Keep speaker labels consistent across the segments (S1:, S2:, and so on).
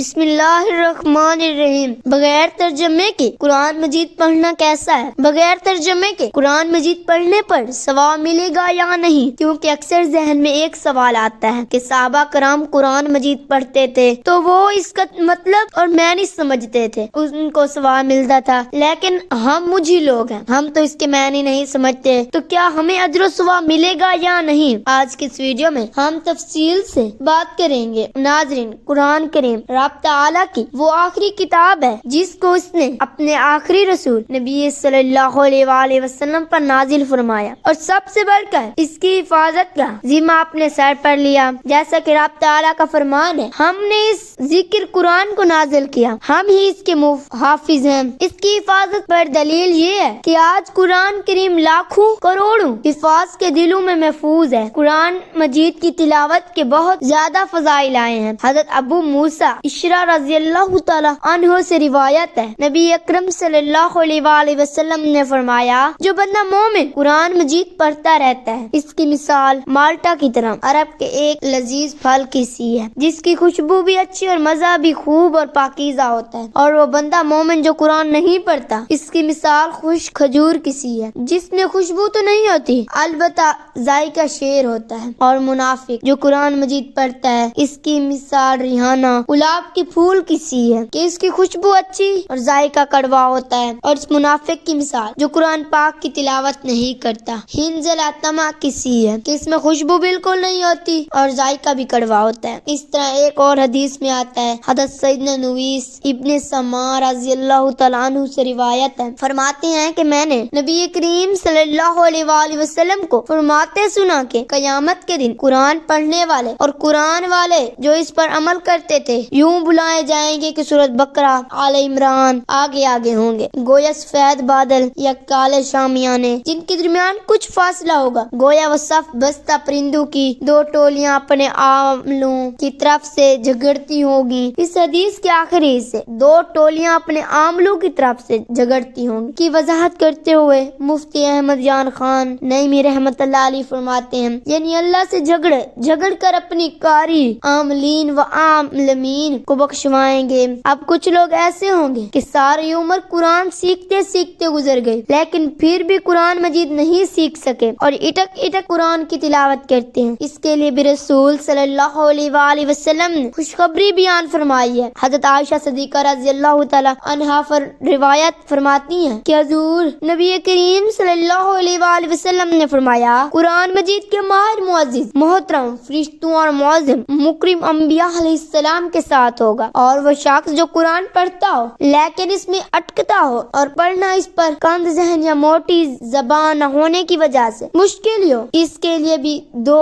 S1: بسم اللہ الرحمن الرحیم۔ بغیر ترجمے کے قرآن مجید پڑھنا کیسا ہے؟ بغیر ترجمے کے قرآن مجید پڑھنے پر ثواب ملے گا یا نہیں؟ کیونکہ اکثر ذہن میں ایک سوال آتا ہے کہ صحابہ کرام قرآن مجید پڑھتے تھے تو وہ اس کا مطلب اور معنی سمجھتے تھے، ان کو ثواب ملتا تھا، لیکن ہم مجھے لوگ ہیں، ہم تو اس کے معنی نہیں سمجھتے، تو کیا ہمیں اجر و ثواب ملے گا یا نہیں؟ آج کی اس ویڈیو میں ہم تفصیل سے بات کریں گے۔ ناظرین، قرآن کریم رب تعالیٰ کی وہ آخری کتاب ہے جس کو اس نے اپنے آخری رسول نبی صلی اللہ علیہ وآلہ وسلم پر نازل فرمایا، اور سب سے بڑھ کر اس کی حفاظت کا ذمہ اپنے سر پر لیا، جیسا کہ رب تعالیٰ کا فرمان ہے، ہم نے اس ذکر قرآن کو نازل کیا، ہم ہی اس کے حافظ ہیں۔ اس کی حفاظت پر دلیل یہ ہے کہ آج قرآن کریم لاکھوں کروڑوں حفاظ کے دلوں میں محفوظ ہے۔ قرآن مجید کی تلاوت کے بہت زیادہ فضائل آئے ہیں۔ حضرت ابو موسیٰ اشعری رضی اللہ تعالی عنہ سے روایت ہے، نبی اکرم صلی اللہ علیہ وآلہ وسلم نے فرمایا، جو بندہ مومن قرآن مجید پڑھتا رہتا ہے، اس کی مثال مالٹا کی طرح عرب کے ایک لذیذ پھل کی سی ہے، جس کی خوشبو بھی اچھی اور مزہ بھی خوب اور پاکیزہ ہوتا ہے۔ اور وہ بندہ مومن جو قرآن نہیں پڑھتا، اس کی مثال خشک کھجور کی سی ہے، جس میں خوشبو تو نہیں ہوتی البتہ ذائقہ شیر ہوتا ہے۔ اور منافق جو قرآن مجید پڑھتا ہے، اس کی مثال ریحانہ گلاب کے پھول کی سی ہے کہ اس کی خوشبو اچھی اور ذائقہ کڑوا ہوتا ہے۔ اور اس منافق کی مثال جو قرآن پاک کی تلاوت نہیں کرتا، ہنزل اتما کی سی ہے کہ اس میں خوشبو بالکل نہیں ہوتی اور ذائقہ بھی کڑوا ہوتا ہے۔ اس طرح ایک اور حدیث میں آتا ہے، حضرت سیدنا نویس ابن سمار رضی اللہ تعالیٰ عنہ سے روایت ہے، فرماتے ہیں کہ میں نے نبی کریم صلی اللہ علیہ وآلہ وسلم کو فرماتے سنا کہ قیامت کے دن قرآن پڑھنے والے اور قرآن والے جو اس پر عمل کرتے تھے یوں بلائے جائیں گے کہ سورۃ بقرہ، آل عمران آگے آگے ہوں گے، گویا سفید بادل یا کالے شامیانے جن کے درمیان کچھ فاصلہ ہوگا، گویا وہ صف بستہ پرندوں کی دو ٹولیاں اپنے عاملوں کی طرف سے جھگڑتی ہوگی۔ اس حدیث کے آخری سے دو ٹولیاں اپنے عاملوں کی طرف سے جھگڑتی ہوں گی کی وضاحت کرتے ہوئے مفتی احمد جان خان نعیمی رحمت اللہ علیہ فرماتے ہیں، یعنی اللہ سے جھگڑ کر اپنی کاری عاملین و عاملین کو بخشوائیں گے۔ اب کچھ لوگ ایسے ہوں گے کہ ساری عمر قرآن سیکھتے سیکھتے گزر گئی، لیکن پھر بھی قرآن مجید نہیں سیکھ سکے اور اٹک اٹک قرآن کی تلاوت کرتے ہیں۔ اس کے لیے بھی رسول صلی اللہ علیہ وآلہ وسلم نے خوشخبری بیان فرمائی ہے۔ حضرت عائشہ صدیقہ رضی اللہ تعالی عنہا روایت فرماتی ہیں کہ حضور نبی کریم صلی اللہ علیہ وآلہ وسلم نے فرمایا، قرآن مجید کے ماہر معزز محترم فرشتوں اور معظم مکرم انبیاء علیہ السلام کے ساتھ ہوگا، اور وہ شخص جو قرآن پڑھتا ہو لیکن اس میں اٹکتا ہو اور پڑھنا اس پر کند ذہن یا موٹی زبان نہ ہونے کی وجہ سے مشکل ہو، اس کے لیے بھی 2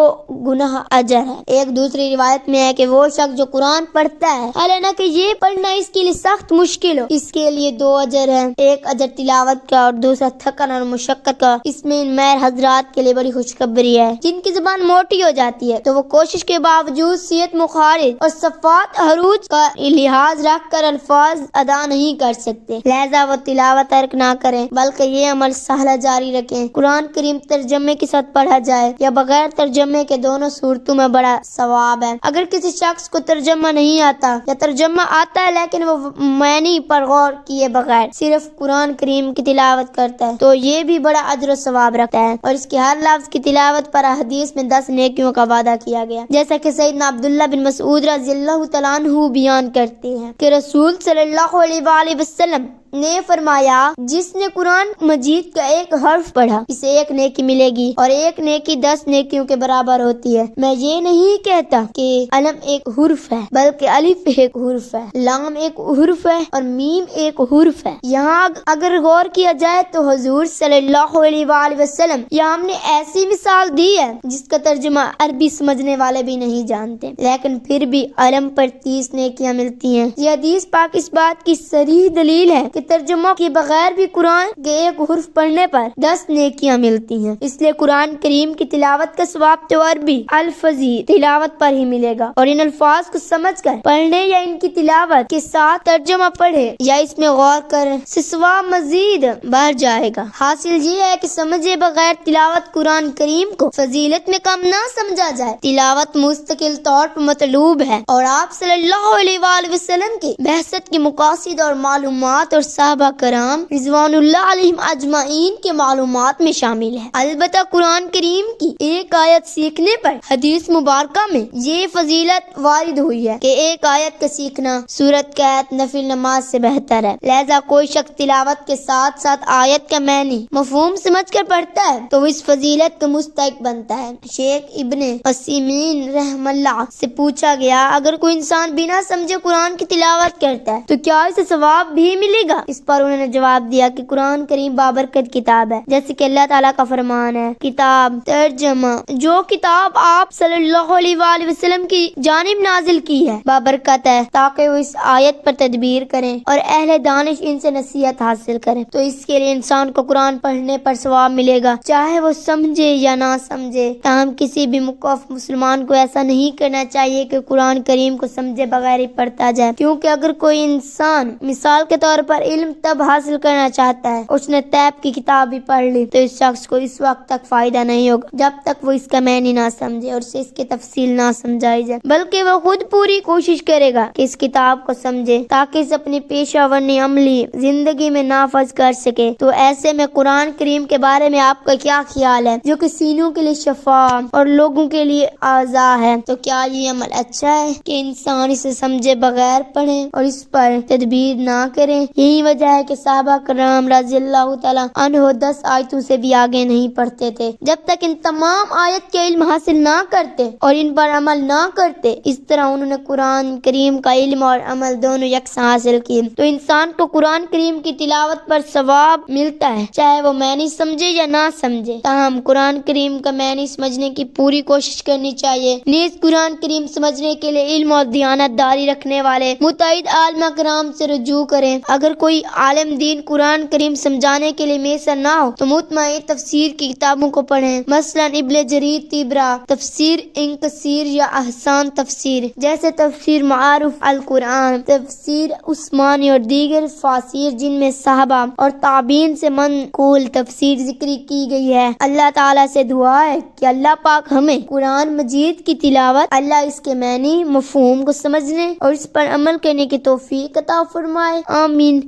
S1: گناہ اجر ہے۔ ایک دوسری روایت میں ہے کہ وہ شخص جو قرآن پڑھتا ہے حالانکہ یہ پڑھنا اس کے لیے سخت مشکل ہو، اس کے لیے 2 اجر ہے، ایک اجر تلاوت کا اور دوسرا تھکن اور مشقت کا۔ اس میں ان مہر حضرات کے لیے بڑی خوشخبری ہے جن کی زبان موٹی ہو جاتی ہے تو وہ کوشش کے باوجود صیت مخارج اور صفات حروج کا لحاظ رکھ کر الفاظ ادا نہیں کر سکتے، لہذا وہ تلاوت ترک نہ کریں بلکہ یہ عمل سہلہ جاری رکھیں۔ قرآن کریم ترجمے کے ساتھ پڑھا جائے یا بغیر ترجمے کے، دونوں صورتوں میں بڑا ثواب ہے۔ اگر کسی شخص کو ترجمہ نہیں آتا یا ترجمہ آتا ہے لیکن وہ معنی پر غور کیے بغیر صرف قرآن کریم کی تلاوت کرتا ہے تو یہ بھی بڑا اجر و ثواب رکھتا ہے، اور اس کے ہر لفظ کی تلاوت پر حدیث میں 10 نیکیوں کا وعدہ کیا گیا، جیسا کہ سیدنا عبداللہ بن مسعود رضی اللہ تعالیٰ عنہ بیان کرتے ہیں کہ رسول صلی اللہ علیہ وآلہ وسلم نے فرمایا، جس نے قرآن مجید کا ایک حرف پڑھا اسے 1 نیکی ملے گی، اور 1 نیکی 10 نیکیوں کے برابر ہوتی ہے۔ میں یہ نہیں کہتا کہ علم ایک حرف ہے بلکہ الف ایک حرف ہے، لام ایک حرف ہے اور میم ایک حرف ہے۔ یہاں اگر غور کیا جائے تو حضور صلی اللہ علیہ وآلہ وسلم یہاں ہم نے ایسی مثال دی ہے جس کا ترجمہ عربی سمجھنے والے بھی نہیں جانتے، لیکن پھر بھی علم پر 30 نیکیاں ملتی ہیں۔ یہ حدیث پاک اس بات کی صریح دلیل ہے کہ کہ ترجمہ کے بغیر بھی قرآن کے ایک حرف پڑھنے پر 10 نیکیاں ملتی ہیں، اس لیے قرآن کریم کی تلاوت کا ثواب تو عربی الفاظی تلاوت پر ہی ملے گا، اور ان الفاظ کو سمجھ کر پڑھنے یا ان کی تلاوت کے ساتھ ترجمہ پڑھے یا اس میں غور کرے سے ثواب مزید بڑھ جائے گا۔ حاصل یہ ہے کہ سمجھے بغیر تلاوت قرآن کریم کو فضیلت میں کم نہ سمجھا جائے۔ تلاوت مستقل طور پر مطلوب ہے اور آپ صلی اللہ علیہ وآلہ وسلم کی بعثت کے مقاصد اور معلومات اور صحابہ کرام رضوان اللہ علیہم اجمعین کے معلومات میں شامل ہے۔ البتہ قرآن کریم کی ایک آیت سیکھنے پر حدیث مبارکہ میں یہ فضیلت وارد ہوئی ہے کہ ایک آیت کا سیکھنا سورت کا آیت نفل نماز سے بہتر ہے، لہذا کوئی شخص تلاوت کے ساتھ ساتھ آیت کا معنی مفہوم سمجھ کر پڑھتا ہے تو وہ اس فضیلت کا مستحق بنتا ہے۔ شیخ ابن عثیمین رحم اللہ سے پوچھا گیا، اگر کوئی انسان بنا سمجھے قرآن کی تلاوت کرتا ہے تو کیا اسے ثواب بھی ملے گا؟ اس پر انہوں نے جواب دیا کہ قرآن کریم بابرکت کتاب ہے، جیسے کہ اللہ تعالیٰ کا فرمان ہے، کتاب ترجمہ جو کتاب آپ صلی اللہ علیہ وآلہ وسلم کی جانب نازل کی ہے بابرکت ہے، تاکہ وہ اس آیت پر تدبیر کریں اور اہل دانش ان سے نصیحت حاصل کریں، تو اس کے لیے انسان کو قرآن پڑھنے پر ثواب ملے گا، چاہے وہ سمجھے یا نہ سمجھے۔ تاہم کسی بھی مکف مسلمان کو ایسا نہیں کرنا چاہیے کہ قرآن کریم کو سمجھے بغیر ہی پڑھتا جائے، کیونکہ اگر کوئی انسان مثال کے طور پر علم تب حاصل کرنا چاہتا ہے، اس نے طیب کی کتاب بھی پڑھ لی، تو اس شخص کو اس وقت تک فائدہ نہیں ہوگا جب تک وہ اس کا معنی نہ سمجھے اور اسے اس کی تفصیل نہ سمجھائی جائے، بلکہ وہ خود پوری کوشش کرے گا کہ اس کتاب کو سمجھے تاکہ اسے اپنی پیشہ ورانہ عملی زندگی میں نافذ کر سکے۔ تو ایسے میں قرآن کریم کے بارے میں آپ کا کیا خیال ہے، جو کہ سینوں کے لیے شفا اور لوگوں کے لیے اعضاء ہے؟ تو کیا یہ عمل اچھا ہے کہ انسان اسے سمجھے بغیر پڑھے اور اس پر تدبیر نہ کرے؟ یہی وجہ ہے کہ صحابہ کرام رضی اللہ تعالیٰ عنہ 10 آیتوں سے بھی آگے نہیں پڑھتے تھے جب تک ان تمام آیت کے علم حاصل نہ کرتے اور ان پر عمل نہ کرتے۔ اس طرح انہوں نے قرآن کریم کا علم اور عمل دونوں یکساں حاصل کیے۔ تو انسان کو قرآن کریم کی تلاوت پر ثواب ملتا ہے، چاہے وہ معنی سمجھے یا نہ سمجھے۔ تاہم قرآن کریم کا معنی سمجھنے کی پوری کوشش کرنی چاہیے۔ نیز قرآن کریم سمجھنے کے لیے علم اور دیانت داری رکھنے والے متعدد عالمہ کرام سے رجوع کریں۔ اگر کوئی عالم دین قرآن کریم سمجھانے کے لیے میسر نہ ہو تو متعدد تفسیر کی کتابوں کو پڑھیں، مثلا ابن جریر طبری، تفسیر ابن کثیر یا احسان تفسیر جیسے تفسیر معارف القرآن، تفسیر عثمانی اور دیگر فاسیر جن میں صحابہ اور تابعین سے منقول تفسیر ذکر کی گئی ہے۔ اللہ تعالیٰ سے دعا ہے کہ اللہ پاک ہمیں قرآن مجید کی تلاوت، اللہ اس کے معنی مفہوم کو سمجھنے اور اس پر عمل کرنے کی توفیق عطا فرمائے، آمین۔